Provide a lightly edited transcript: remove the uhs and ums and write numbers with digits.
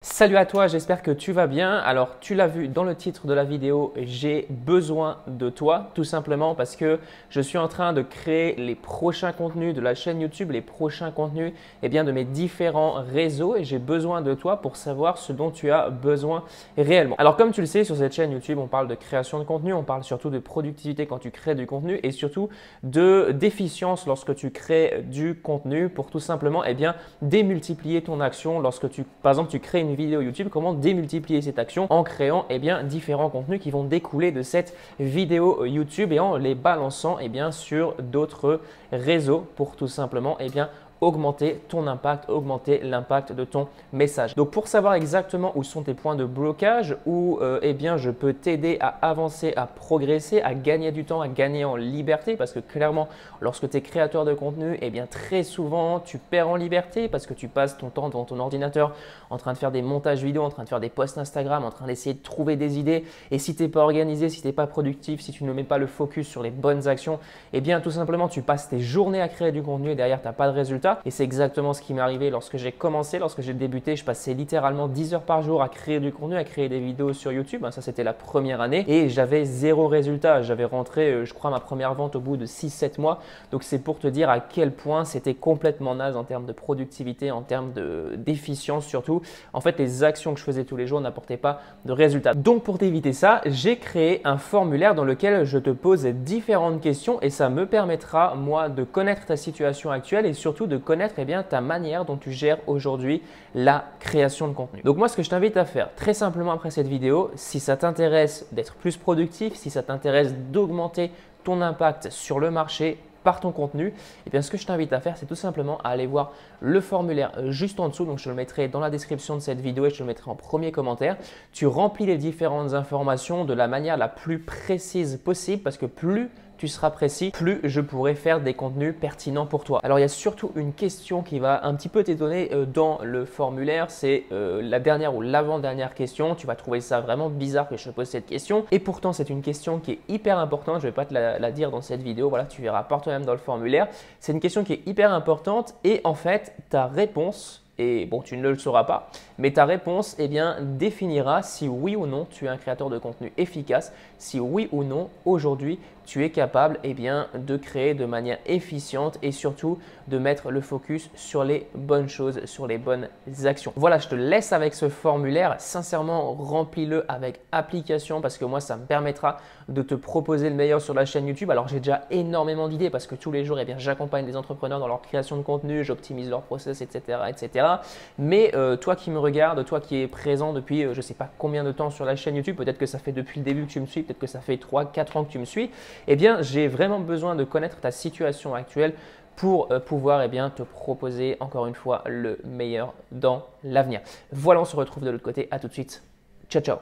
Salut à toi, j'espère que tu vas bien. Alors, tu l'as vu dans le titre de la vidéo, j'ai besoin de toi, tout simplement parce que je suis en train de créer les prochains contenus de la chaîne YouTube, les prochains contenus de mes différents réseaux et j'ai besoin de toi pour savoir ce dont tu as besoin réellement. Alors, comme tu le sais, sur cette chaîne YouTube, on parle de création de contenu, on parle surtout de productivité quand tu crées du contenu et surtout d'efficience lorsque tu crées du contenu pour tout simplement démultiplier ton action lorsque par exemple, tu crées une vidéo YouTube, comment démultiplier cette action en créant différents contenus qui vont découler de cette vidéo YouTube et en les balançant sur d'autres réseaux pour tout simplement augmenter ton impact, augmenter l'impact de ton message. Donc pour savoir exactement où sont tes points de blocage, où je peux t'aider à avancer, à progresser, à gagner du temps, à gagner en liberté parce que clairement lorsque tu es créateur de contenu, très souvent tu perds en liberté parce que tu passes ton temps devant ton ordinateur en train de faire des montages vidéo, en train de faire des posts Instagram, en train d'essayer de trouver des idées et si tu n'es pas organisé, si tu n'es pas productif, si tu ne mets pas le focus sur les bonnes actions, tout simplement tu passes tes journées à créer du contenu et derrière tu n'as pas de résultat. Et c'est exactement ce qui m'est arrivé lorsque j'ai commencé, lorsque j'ai débuté. Je passais littéralement 10 heures par jour à créer du contenu, à créer des vidéos sur YouTube. Ça, c'était la première année et j'avais zéro résultat. J'avais rentré, je crois, ma première vente au bout de 6-7 mois. Donc, c'est pour te dire à quel point c'était complètement naze en termes de productivité, en termes d'efficience surtout. En fait, les actions que je faisais tous les jours n'apportaient pas de résultats. Donc, pour t'éviter ça, j'ai créé un formulaire dans lequel je te pose différentes questions et ça me permettra, moi, de connaître ta situation actuelle et surtout de connaître ta manière dont tu gères aujourd'hui la création de contenu. Donc moi, ce que je t'invite à faire très simplement après cette vidéo, si ça t'intéresse d'être plus productif, si ça t'intéresse d'augmenter ton impact sur le marché par ton contenu, ce que je t'invite à faire, c'est tout simplement à aller voir le formulaire juste en dessous. Donc, je te le mettrai dans la description de cette vidéo et je te le mettrai en premier commentaire. Tu remplis les différentes informations de la manière la plus précise possible parce que plus tu seras précis, plus je pourrai faire des contenus pertinents pour toi. Alors, il y a surtout une question qui va un petit peu t'étonner dans le formulaire. C'est la dernière ou l'avant-dernière question. Tu vas trouver ça vraiment bizarre que je te pose cette question. Et pourtant, c'est une question qui est hyper importante. Je ne vais pas te la dire dans cette vidéo. Voilà, tu verras par toi-même dans le formulaire. C'est une question qui est hyper importante et en fait, ta réponse… Et bon, tu ne le sauras pas, mais ta réponse définira si oui ou non tu es un créateur de contenu efficace, si oui ou non aujourd'hui tu es capable de créer de manière efficiente et surtout de mettre le focus sur les bonnes choses, sur les bonnes actions. Voilà, je te laisse avec ce formulaire. Sincèrement, remplis-le avec application parce que moi, ça me permettra de te proposer le meilleur sur la chaîne YouTube. Alors, j'ai déjà énormément d'idées parce que tous les jours, j'accompagne des entrepreneurs dans leur création de contenu, j'optimise leur process, etc., etc. Mais toi qui me regardes, toi qui es présent depuis je ne sais pas combien de temps sur la chaîne YouTube, peut-être que ça fait depuis le début que tu me suis, peut-être que ça fait 3-4 ans que tu me suis, j'ai vraiment besoin de connaître ta situation actuelle pour pouvoir te proposer encore une fois le meilleur dans l'avenir. Voilà, on se retrouve de l'autre côté. À tout de suite. Ciao, ciao.